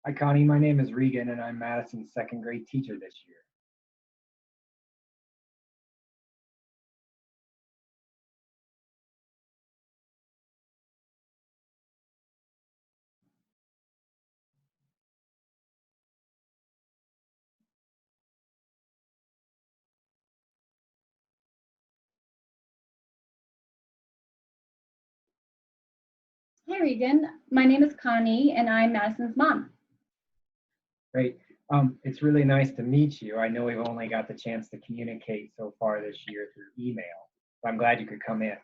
Hi, Connie. My name is Regan, and I'm Madison's second grade teacher this year. Hi, Regan. My name is Connie, and I'm Madison's mom. Great. It's really nice to meet you. I know we've only got the chance to communicate so far this year through email. So I'm glad you could come in.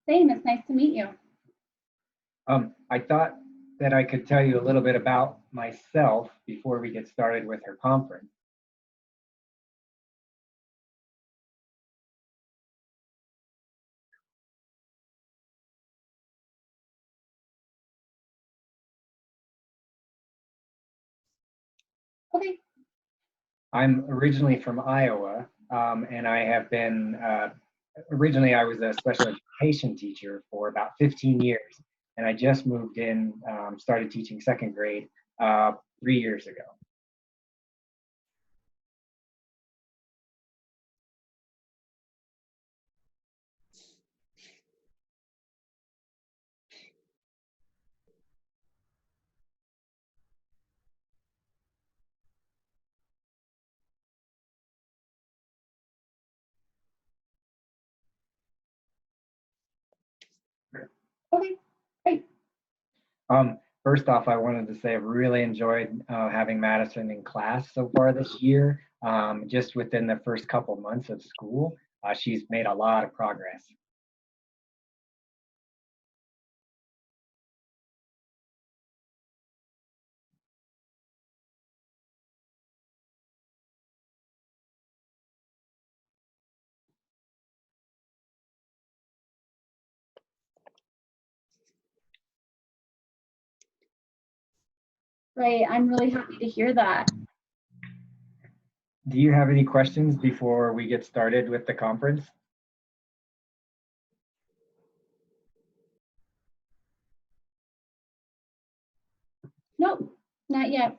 Same, it's nice to meet you. I thought that I could tell you a little bit about myself before we get started with her conference. Okay. I'm originally from Iowa, and I have been, originally I was a special education teacher for about 15 years, and I just moved in, started teaching second grade 3 years ago. Okay, great. First off, I wanted to say I've really enjoyed having Madison in class so far this year. Just within the first couple months of school, she's made a lot of progress. Great, I'm really happy to hear that. Do you have any questions before we get started with the conference? Nope, not yet.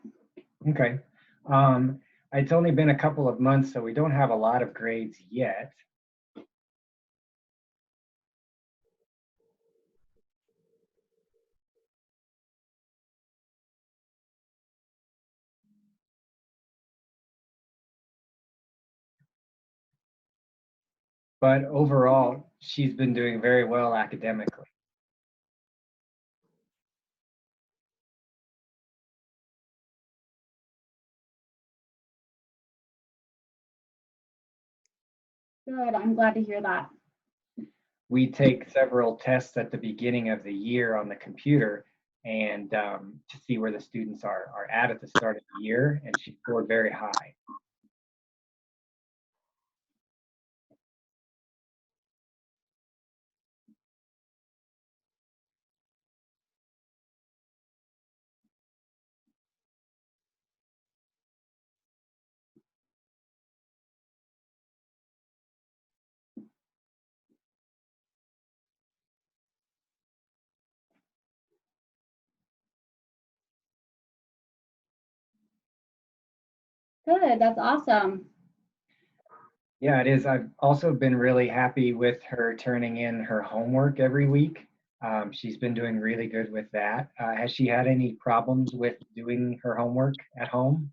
Okay. It's only been a couple of months, so we don't have a lot of grades yet. But overall, she's been doing very well academically. Good, I'm glad to hear that. We take several tests at the beginning of the year on the computer and to see where the students are at the start of the year, and she scored very high. Good, that's awesome. Yeah, it is. I've also been really happy with her turning in her homework every week. She's been doing really good with that. Has she had any problems with doing her homework at home?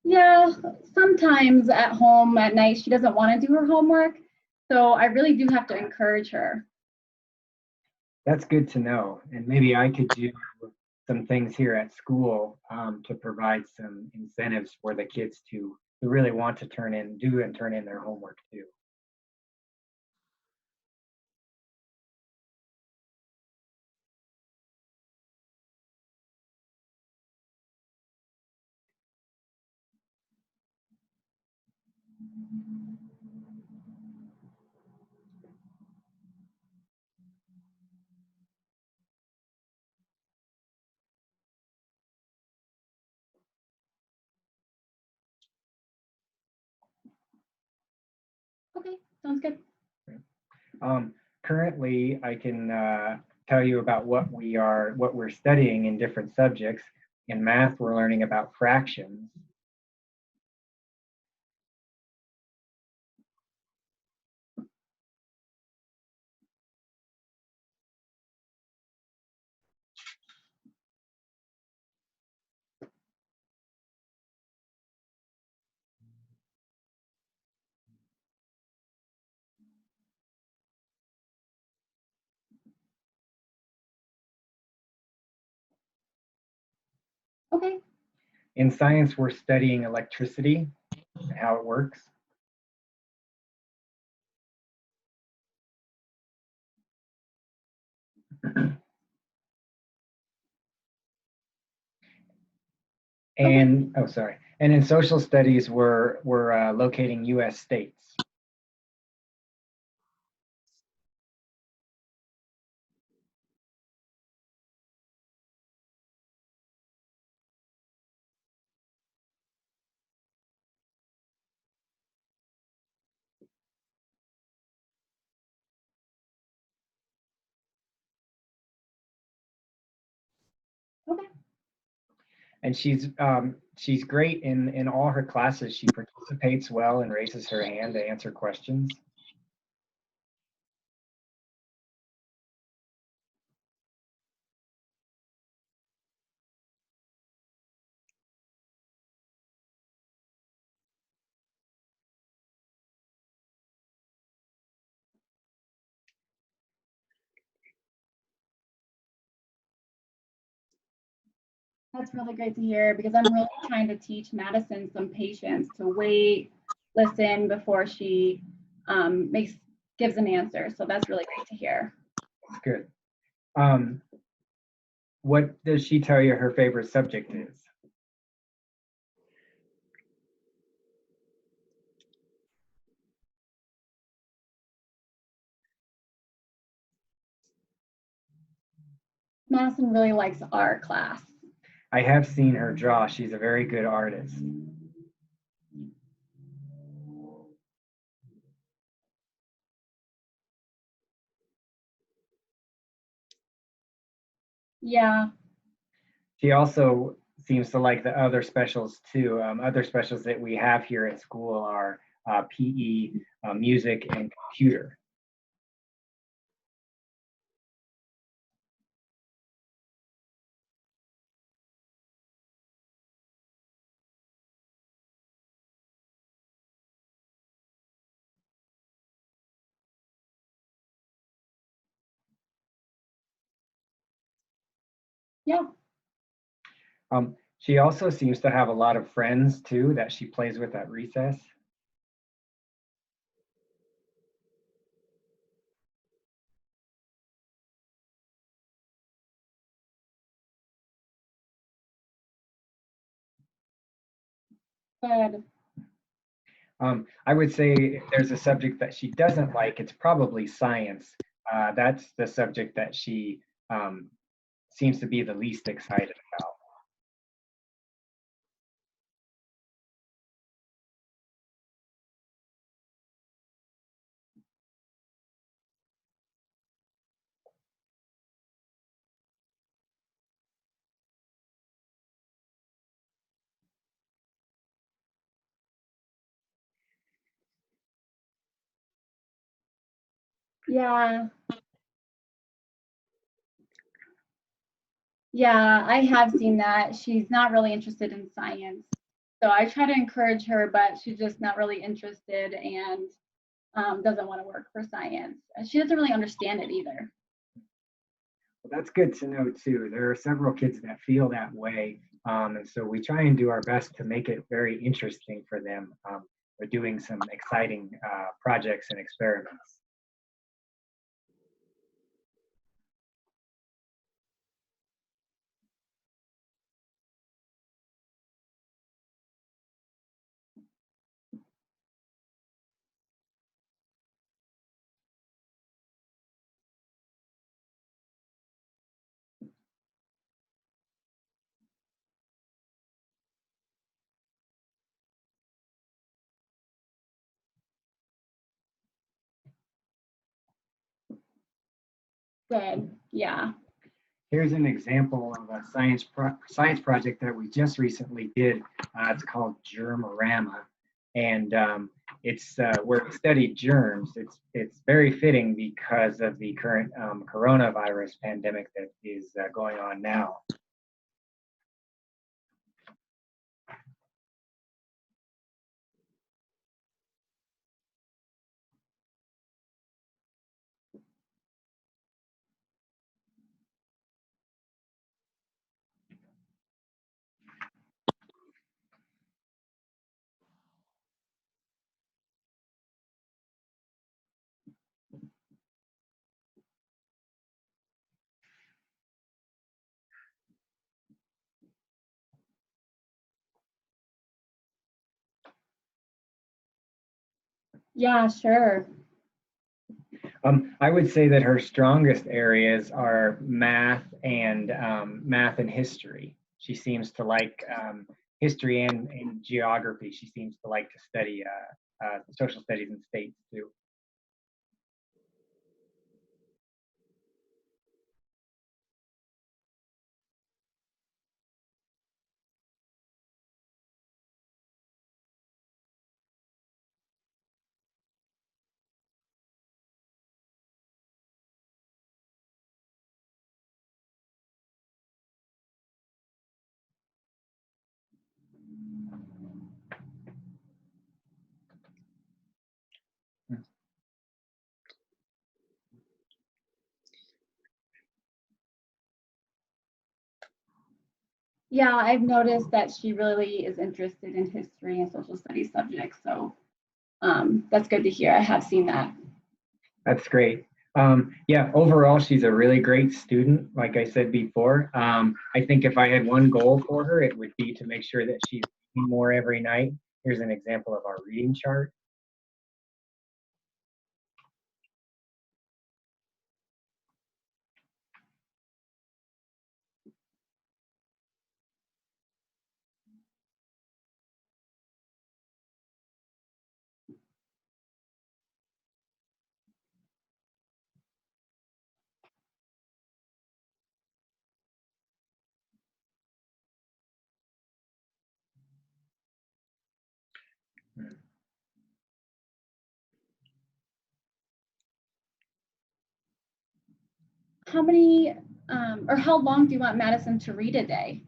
Yeah, sometimes at home at night, she doesn't want to do her homework. So I really do have to encourage her. That's good to know. And maybe I could do some things here at school to provide some incentives for the kids to really want to do and turn in their homework too. Okay, sounds good. Currently, I can tell you about what we're studying in different subjects. In math, we're learning about fractions. Okay, In science, we're studying electricity and how it works. okay, And oh, sorry. And in social studies, we're locating U.S. states. okay. And she's great in all her classes. She participates well and raises her hand to answer questions. That's really great to hear because I'm really trying to teach Madison some patience to wait, listen before she makes gives an answer. So that's really great to hear. It's good. Um, what does she tell you her favorite subject is? Madison really likes art class. I have seen her draw. She's a very good artist. Yeah, She also seems to like the other specials too. Other specials that we have here at school are PE, music, and computer. yeah, She also seems to have a lot of friends too that she plays with at recess. good. I would say if there's a subject that she doesn't like, it's probably science. That's the subject that she um, seems to be the least excited about. Yeah, yeah, I have seen that. She's not really interested in science. So I try to encourage her, but she's just not really interested and doesn't want to work for science. And she doesn't really understand it either. Well, that's good to know too. There are several kids that feel that way. And so we try and do our best to make it very interesting for them. We're doing some exciting projects and experiments. Good. Yeah. Here's an example of a science project that we just recently did. It's called Germorama, and it's where we study germs. It's very fitting because of the current coronavirus pandemic that is going on now. Yeah, sure. I would say that her strongest areas are math and history. She seems to like history and geography. She seems to like to study social studies and states too. Yeah, I've noticed that she really is interested in history and social studies subjects. So that's good to hear. I have seen that. That's great. Yeah, overall, she's a really great student. Like I said before, I think if I had one goal for her, it would be to make sure that she's reading more every night. Here's an example of our reading chart. How many or how long do you want Madison to read a day?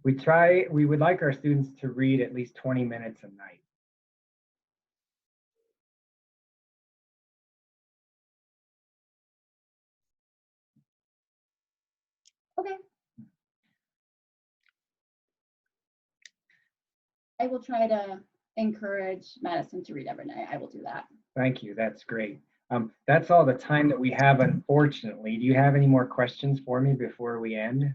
We would like our students to read at least 20 minutes a night. Okay. I will try to encourage Madison to read every night. I will do that. Thank you. That's great. That's all the time that we have, unfortunately. Do you have any more questions for me before we end?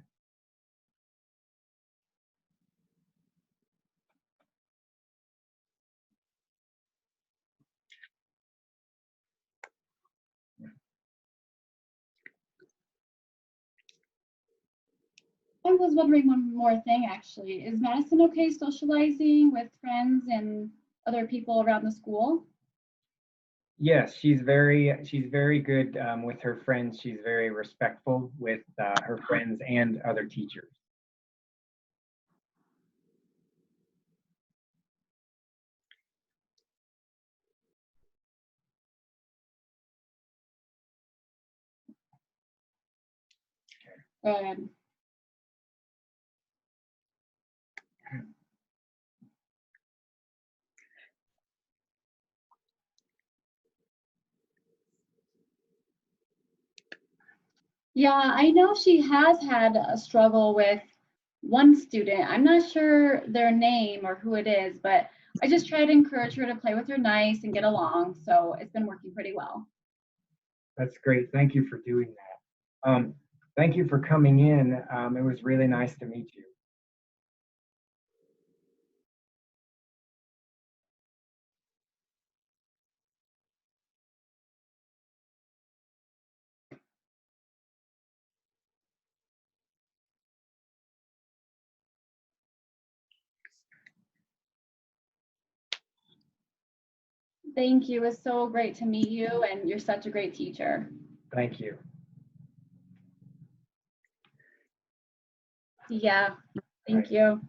I was wondering one more thing actually. Is Madison okay socializing with friends and other people around the school? Yes, she's very good with her friends. She's very respectful with her friends and other teachers. Good. Yeah, I know she has had a struggle with one student. I'm not sure their name or who it is, but I just try to encourage her to play with her nice and get along. So it's been working pretty well. That's great. Thank you for doing that. Thank you for coming in. It was really nice to meet you. Thank you. It was so great to meet you, and you're such a great teacher. Thank you. Yeah, All thank right. you.